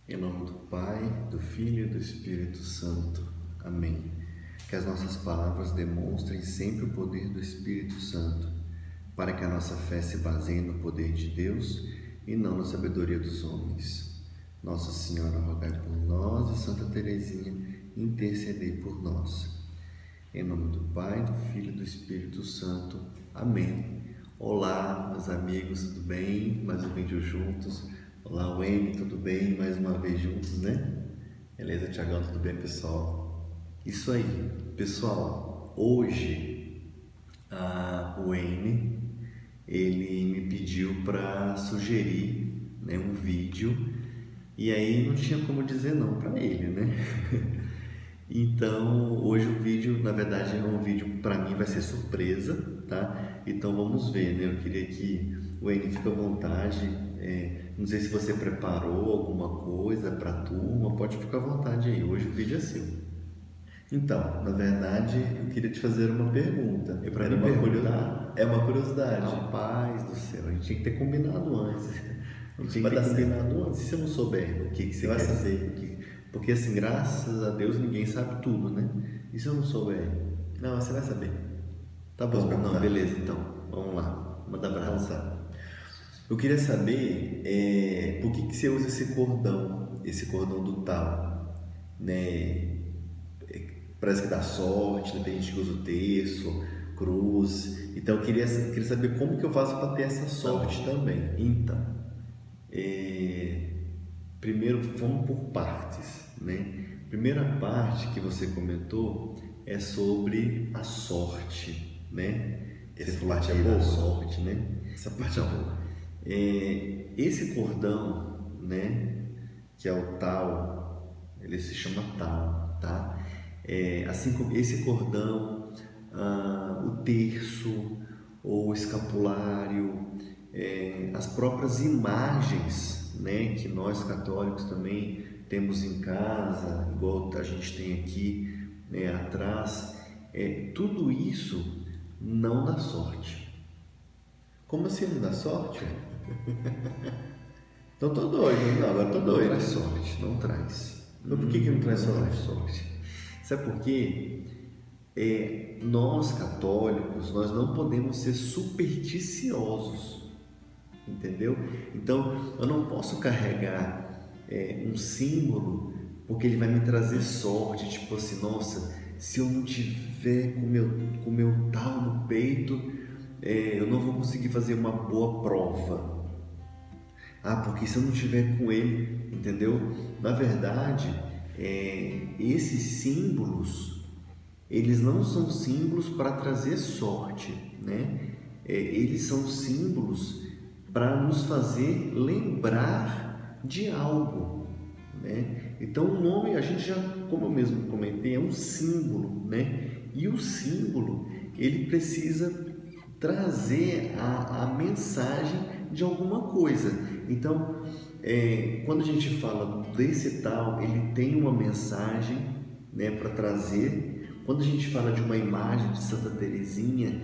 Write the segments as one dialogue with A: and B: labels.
A: Em nome do Pai, do Filho e do Espírito Santo. Amém. Que as nossas palavras demonstrem sempre o poder do Espírito Santo, para que a nossa fé se baseie no poder de Deus e não na sabedoria dos homens. Nossa Senhora, rogai por nós, e Santa Teresinha, intercedei por nós. Em nome do Pai, do Filho e do Espírito Santo. Amém. Olá, meus amigos, tudo bem? Mais um vídeo juntos. Olá, Wayne, tudo bem? Mais uma vez juntos, né? Beleza, Tiagão, tudo bem, pessoal? Isso aí, pessoal. Hoje, o Wayne, ele me pediu para sugerir, né, um vídeo, e aí não tinha como dizer não para ele, né? Então, hoje o vídeo, na verdade, é um vídeo para mim vai ser surpresa, tá? Então vamos ver, né? Eu queria que o Wayne fique à vontade. Não sei se você preparou alguma coisa para a turma, pode ficar à vontade aí. Hoje o vídeo é seu. Então, na verdade, eu queria te fazer uma pergunta. Era uma curiosidade. É uma curiosidade. Rapaz do céu, a gente tinha que ter combinado antes. A gente tinha que ter combinado antes. E se eu não souber o que você quer dizer? Porque assim, graças a Deus, ninguém sabe tudo, né? E se eu não souber? Não, você vai saber. Tá bom, não, beleza, então. Vamos lá, manda abraço. Então, tá. Eu queria saber por que você usa esse cordão do tal, né? Parece que dá sorte, né? Tem gente que usa o terço, cruz. Então eu queria saber como que eu faço para ter essa sorte também. Então, primeiro vamos por partes, né? Primeira parte que você comentou é sobre a sorte, né? Essa parte é boa, sorte, né? Essa parte é boa. Esse cordão, né? Que é o tal, ele se chama tal, tá? Assim como esse cordão, o terço ou o escapulário, as próprias imagens, né, que nós católicos também temos em casa, igual a gente tem aqui, né, atrás, tudo isso não dá sorte. Como assim não dá sorte? Então tô doido, não, agora tô doido. Não traz sorte, não traz. Mas por que não traz sorte? Não traz sorte. Sabe por quê? Nós católicos, nós não podemos ser supersticiosos, entendeu? Então, eu não posso carregar um símbolo porque ele vai me trazer sorte, tipo assim, nossa, se eu não tiver com meu tal no peito, eu não vou conseguir fazer uma boa prova. Porque se eu não tiver com ele, entendeu? Na verdade, esses símbolos, eles não são símbolos para trazer sorte, né? Eles são símbolos para nos fazer lembrar de algo, né? Então o nome, a gente já, como eu mesmo comentei, é um símbolo, né? E o símbolo, ele precisa trazer a mensagem de alguma coisa. Então, quando a gente fala desse tal, ele tem uma mensagem, né, para trazer. Quando a gente fala de uma imagem de Santa Teresinha,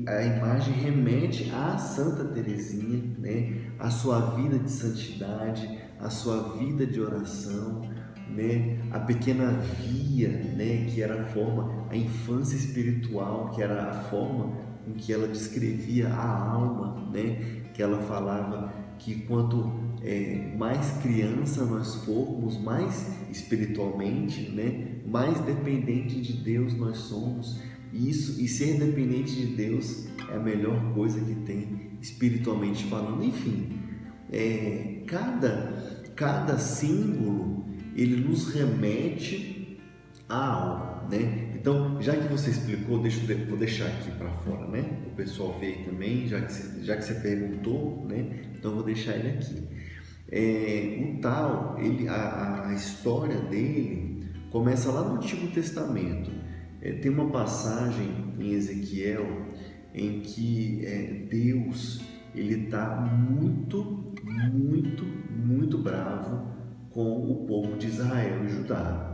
A: a imagem remete a Santa Teresinha, né, a sua vida de santidade, a sua vida de oração, né, a pequena via, né, que era a infância espiritual, que era a forma em que ela descrevia a alma, né, que ela falava que quanto mais criança nós formos, mais espiritualmente, né, mais dependente de Deus nós somos. E ser dependente de Deus é a melhor coisa que tem espiritualmente falando. Enfim, cada símbolo ele nos remete a algo, né? Então, já que você explicou, vou deixar aqui para fora, né? O pessoal ver também, já que você perguntou, né? Então, vou deixar ele aqui. O tal, a história dele começa lá no Antigo Testamento. Tem uma passagem em Ezequiel em que Deus ele está muito, muito, muito bravo com o povo de Israel e Judá.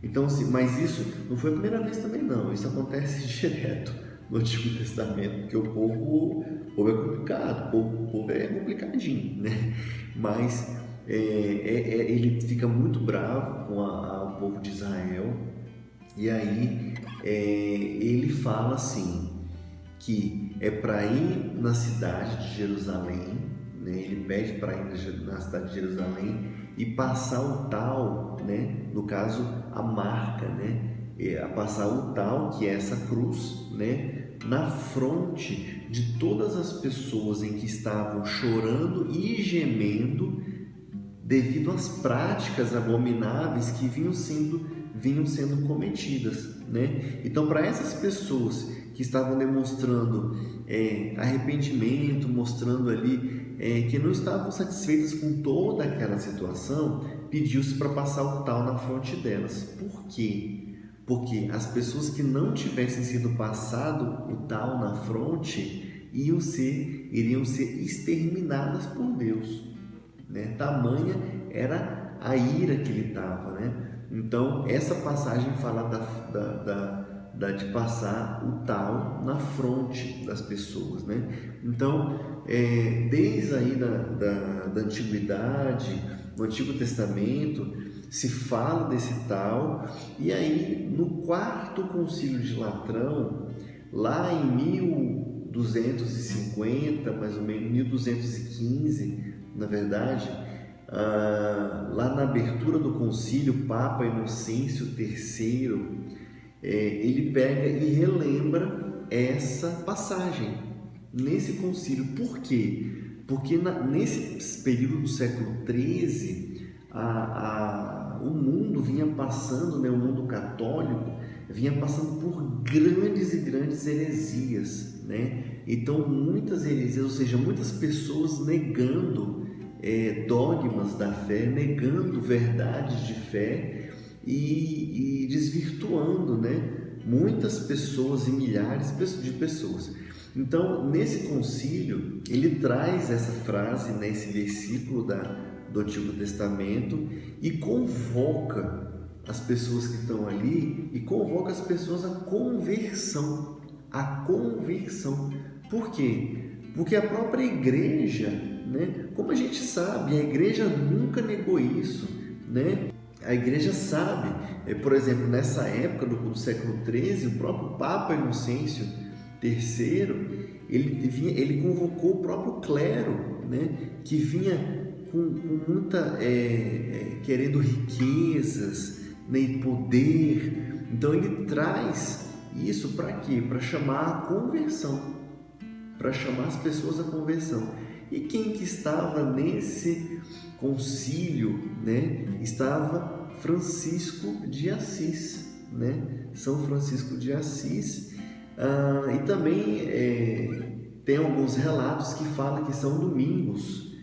A: Então, assim, mas isso não foi a primeira vez também não, isso acontece direto no Antigo Testamento, porque o povo é complicado, o povo é complicadinho, né? Mas ele fica muito bravo com o povo de Israel, e aí ele fala assim, que é para ir na cidade de Jerusalém, né? Ele pede para ir na cidade de Jerusalém e passar o tal, né? No caso, a marca, né? A passar o tal, que é essa cruz, né? Na fronte de todas as pessoas em que estavam chorando e gemendo devido às práticas abomináveis que vinham sendo cometidas, né? Então, para essas pessoas que estavam demonstrando arrependimento, mostrando ali que não estavam satisfeitas com toda aquela situação, pediu-se para passar o tal na fronte delas. Por quê? Porque as pessoas que não tivessem sido passado o tal na fronte iriam ser exterminadas por Deus, né? Tamanha era a ira que ele estava, né? Então essa passagem fala de passar o tal na fronte das pessoas, né? Então desde aí da antiguidade, no Antigo Testamento, se fala desse tal, e aí no quarto concílio de Latrão, lá em 1250, mais ou menos 1215, na verdade, lá na abertura do concílio, o Papa Inocêncio III, ele pega e relembra essa passagem nesse concílio. Por quê? Porque nesse período do século XIII, o mundo vinha passando, né, o mundo católico vinha passando por grandes e grandes heresias, né? Então muitas heresias, ou seja, muitas pessoas negando dogmas da fé, negando verdades de fé e desvirtuando, né, muitas pessoas e milhares de pessoas. Então, nesse concílio, ele traz essa frase, né, esse versículo do Antigo Testamento, e convoca as pessoas que estão ali, e convoca as pessoas à conversão. A conversão. Por quê? Porque a própria igreja, né, como a gente sabe, a igreja nunca negou isso, né? A igreja sabe, por exemplo, nessa época do século XIII, o próprio Papa Inocêncio III, ele convocou o próprio clero, né, que vinha com muita querendo riquezas, né, e poder. Então ele traz isso para quê? Para chamar a conversão, para chamar as pessoas à conversão. E quem que estava nesse concílio, né? Estava Francisco de Assis, né? São Francisco de Assis. E também tem alguns relatos que falam que São Domingos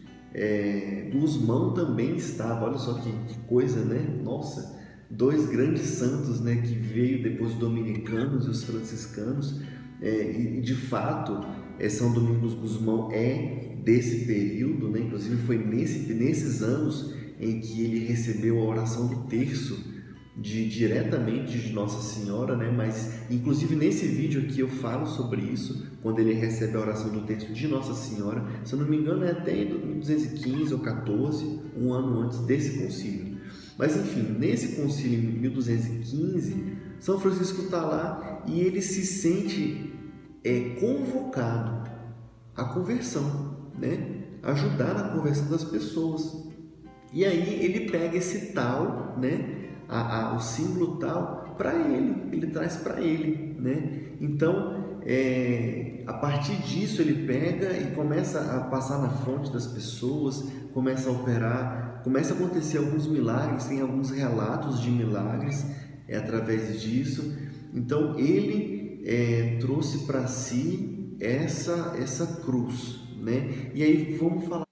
A: Gusmão também estava. Olha só que coisa, né? Nossa, dois grandes santos, né, que veio depois os dominicanos e os franciscanos, e de fato São Domingos Gusmão desse período, né? Inclusive foi nesses anos em que ele recebeu a oração do terço diretamente de Nossa Senhora, né? Mas inclusive nesse vídeo aqui eu falo sobre isso, quando ele recebe a oração do terço de Nossa Senhora. Se eu não me engano, é até em 1215 ou 14, um ano antes desse concílio. Mas enfim, nesse concílio em 1215, São Francisco está lá e ele se sente convocado à conversão, né? Ajudar na conversão das pessoas. E aí ele pega esse tal, né? O símbolo tal para ele traz para ele, né? Então, a partir disso ele pega e começa a passar na fronte das pessoas, começa a operar, começa a acontecer alguns milagres, tem alguns relatos de milagres através disso. Então ele trouxe para si essa cruz, né? E aí vamos falar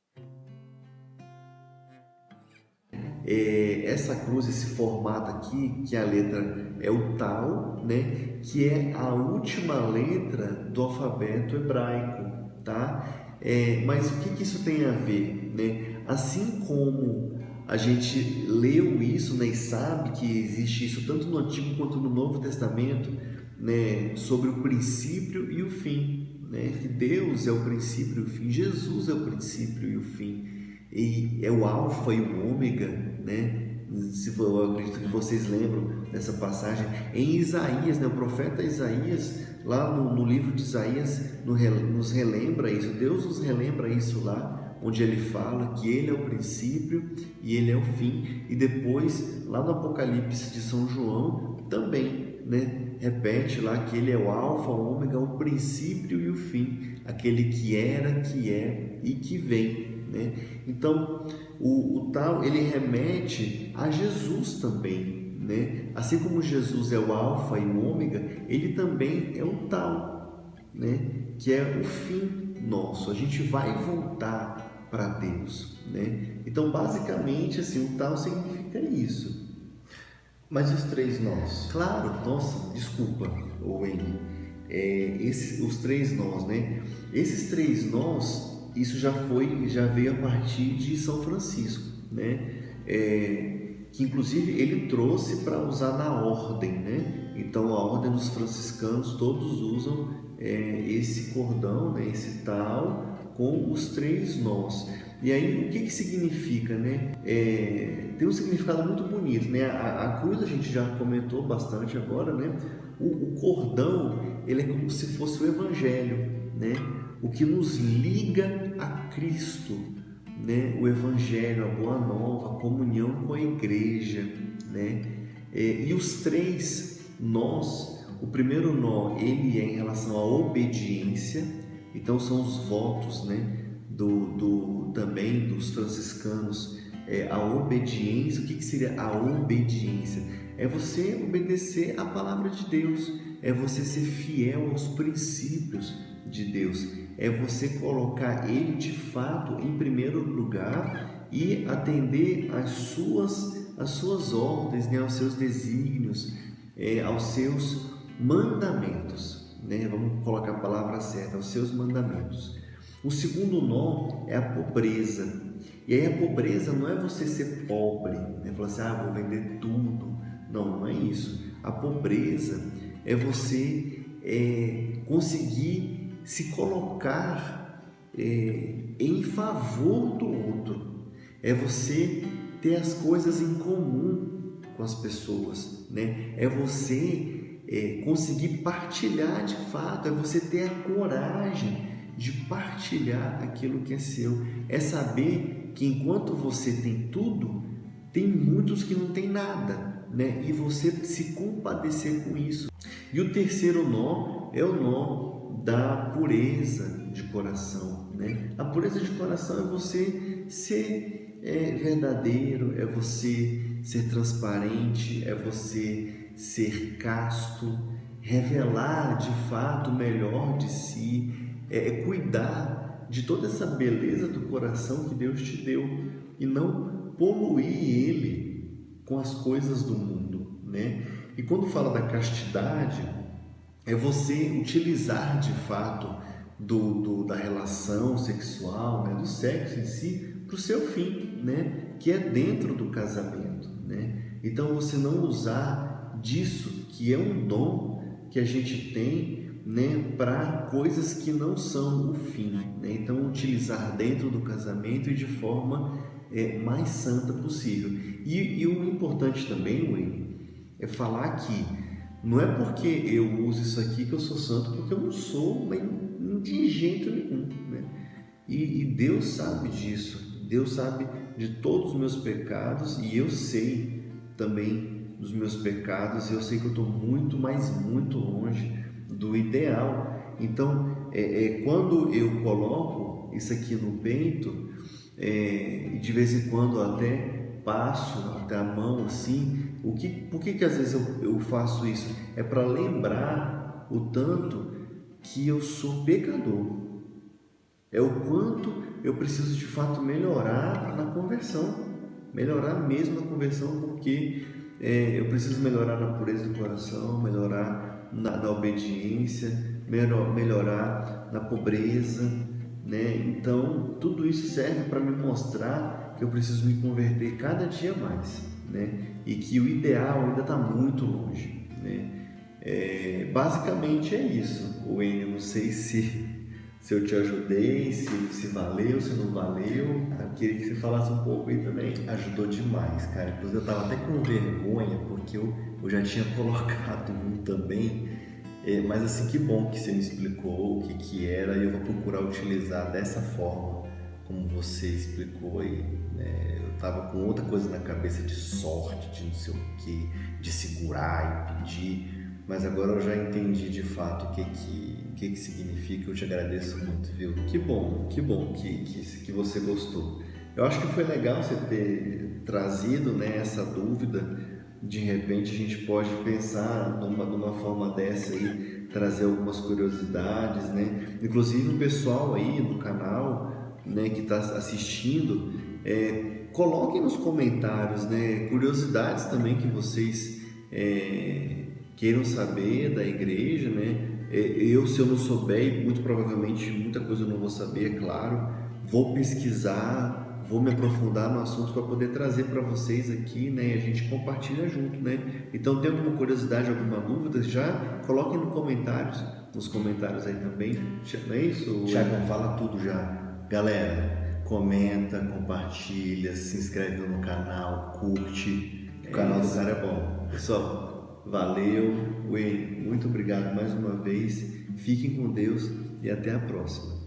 A: essa cruz, esse formato aqui, que a letra é o tal, né, que é a última letra do alfabeto hebraico, tá? Mas o que isso tem a ver, né? Assim como a gente leu isso, né, e sabe que existe isso tanto no Antigo quanto no Novo Testamento, né, sobre o princípio e o fim, né? Que Deus é o princípio e o fim, Jesus é o princípio e o fim. e é o alfa e o ômega, né? Eu acredito que vocês lembram dessa passagem em Isaías, né? O profeta Isaías, lá no livro de Isaías, nos relembra isso. Deus nos relembra isso lá, onde ele fala que ele é o princípio e ele é o fim. E depois, lá no Apocalipse de São João, também, né? Repete lá que ele é o alfa, o ômega, o princípio e o fim, aquele que era, que é e que vem, né? Então, o tal, ele remete a Jesus também, né? Assim como Jesus é o alfa e o ômega, ele também é o tal, né? Que é o fim nosso. A gente vai voltar para Deus, né? Então, basicamente, assim, o tal significa isso.
B: Mas os 3 nós?
A: Claro, nossa, desculpa, Wayne. Os 3 nós, né? Esses 3 nós, isso já veio a partir de São Francisco, né? Que inclusive ele trouxe para usar na ordem, né? Então a ordem dos franciscanos todos usam esse cordão, né? Esse tal com os 3 nós. E aí o que significa, né? Tem um significado muito bonito, né? A cruz a gente já comentou bastante agora, né? O cordão, ele é como se fosse o evangelho, né? O que nos liga a Cristo, né? O evangelho, a boa nova, a comunhão com a igreja, né? E os 3 nós, o primeiro nó, ele é em relação à obediência. Então são os votos, né? Também dos franciscanos, a obediência. O que seria a obediência? É você obedecer à palavra de Deus, é você ser fiel aos princípios de Deus, é você colocar Ele de fato em primeiro lugar e atender às suas ordens, né? Aos seus desígnios, aos seus mandamentos, né? Vamos colocar a palavra certa, aos seus mandamentos. O segundo nó é a pobreza. E aí a pobreza não é você ser pobre, né? Falar assim, vou vender tudo. Não é isso. A pobreza é você conseguir se colocar em favor do outro. É você ter as coisas em comum com as pessoas, né? É você conseguir partilhar de fato, é você ter a coragem de partilhar aquilo que é seu, é saber que enquanto você tem tudo, tem muitos que não tem nada, né? E você se compadecer com isso. E o terceiro nó é o nó da pureza de coração, né? A pureza de coração é você ser verdadeiro, é você ser transparente, é você ser casto, revelar de fato o melhor de si, cuidar de toda essa beleza do coração que Deus te deu e não poluir ele com as coisas do mundo, né? E quando fala da castidade, é você utilizar de fato da relação sexual, né? Do sexo em si, para o seu fim, né? Que é dentro do casamento, né? Então você não usar disso, que é um dom que a gente tem, né, para coisas que não são o fim, né? Então utilizar dentro do casamento e de forma mais santa possível. E o importante também, Wayne, é falar que não é porque eu uso isso aqui que eu sou santo, porque eu não sou, mas de jeito nenhum, né? E Deus sabe disso, Deus sabe de todos os meus pecados e eu sei também dos meus pecados. Eu sei que eu estou muito, mas muito longe do ideal. Então, quando eu coloco isso aqui no peito, e de vez em quando até passo até a mão assim, por que às vezes eu faço isso? É para lembrar o tanto que eu sou pecador, é o quanto eu preciso de fato melhorar na conversão, melhorar mesmo na conversão, porque eu preciso melhorar na pureza do coração, melhorar na obediência, melhorar na pobreza, né? Então tudo isso serve para me mostrar que eu preciso me converter cada dia mais, né? E que o ideal ainda está muito longe, né? Basicamente é isso. Eu não sei se se eu te ajudei, se valeu, se não valeu. Eu queria que você falasse um pouco aí também.
B: Ajudou demais, cara. Inclusive eu tava até com vergonha, porque eu já tinha colocado um também. Mas assim, que bom que você me explicou o que que era e eu vou procurar utilizar dessa forma, como você explicou aí, né? Eu tava com outra coisa na cabeça de sorte, de não sei o que, de segurar e pedir, mas agora eu já entendi de fato o que significa. Eu te agradeço muito, viu?
A: Que bom que você gostou. Eu acho que foi legal você ter trazido, né, essa dúvida. De repente a gente pode pensar numa forma dessa aí, trazer algumas curiosidades, né? Inclusive o pessoal aí do canal, né, que está assistindo, coloquem nos comentários, né, curiosidades também que vocês queiram saber da igreja, né? Se eu não souber, e muito provavelmente muita coisa eu não vou saber, é claro, vou pesquisar, vou me aprofundar no assunto para poder trazer para vocês aqui, né? E a gente compartilha junto, né? Então, tem alguma curiosidade, alguma dúvida, já coloquem nos comentários aí também. Não é isso?
B: Thiago, fala tudo já.
A: Galera, comenta, compartilha, se inscreve no canal, curte. O canal do cara é bom. Pessoal, valeu. Wayne, muito obrigado mais uma vez. Fiquem com Deus e até a próxima.